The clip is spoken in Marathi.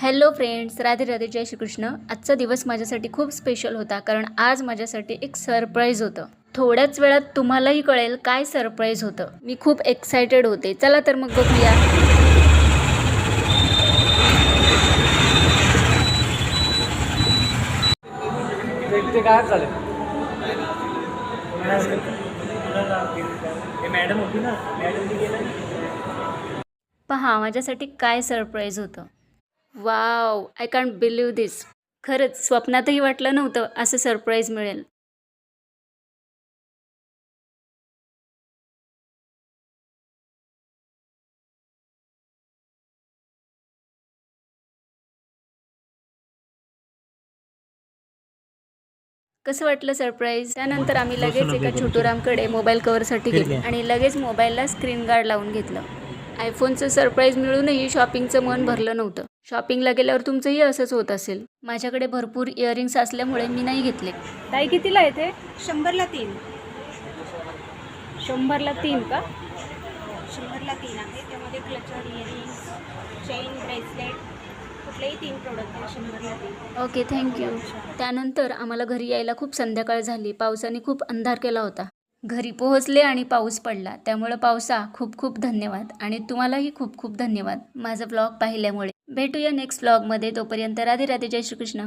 हॅलो फ्रेंड्स, राधे राधे, जय श्रीकृष्ण. आजचा दिवस माझ्यासाठी खूप स्पेशल होता कारण आज माझ्यासाठी एक सरप्राईज होतं. थोड्याच वेळात तुम्हालाही कळेल काय सरप्राईज होतं. मी खूप एक्सायटेड होते. चला तर मग बघूया. ते काय झालं? मॅडम होती ना, पहा माझ्यासाठी काय सरप्राईज होतं. वाव, आय कांट बिलीव्ह दिस. खरंच स्वप्नातही वाटलं नव्हतं असं सरप्राईज मिळेल. कसं वाटलं सरप्राईज? त्यानंतर आम्ही लगेच एका छोटूरामकडे मोबाईल कवरसाठी गेलो आणि लगेच मोबाईलला स्क्रीन गार्ड लावून घेतलं. आयफोनचं सरप्राईज मिळूनही शॉपिंगचं मन भरलं नव्हतं. शॉपिंगला गेल्यावर तुमचंही असंच होत असेल. माझ्याकडे भरपूर इयरिंग्स असल्यामुळे मी नाही घेतले. ताई कितीला येते? 100ला 3. 100ला 3 का? 100ला 3 आहे. त्यामध्ये क्लचर, इयरिंग्स, चेन, ब्रेसलेट कुठलेही 3 प्रोडक्ट आहे 100ला 3. Okay, thank you. त्यानंतर आम्हाला घरी यायला खूप संध्याकाळ झाली. पावसाने खूप अंधार केला होता. घरी पोहोचले आणि पाऊस पडला. त्यामुळे पावसा खूप खूप धन्यवाद आणि तुम्हालाही खूप खूप धन्यवाद माझा व्लॉग पाहिल्यामुळे. भेटूया नेक्स्ट व्लॉगमध्ये. तोपर्यंत राधे राधे, जय श्रीकृष्ण.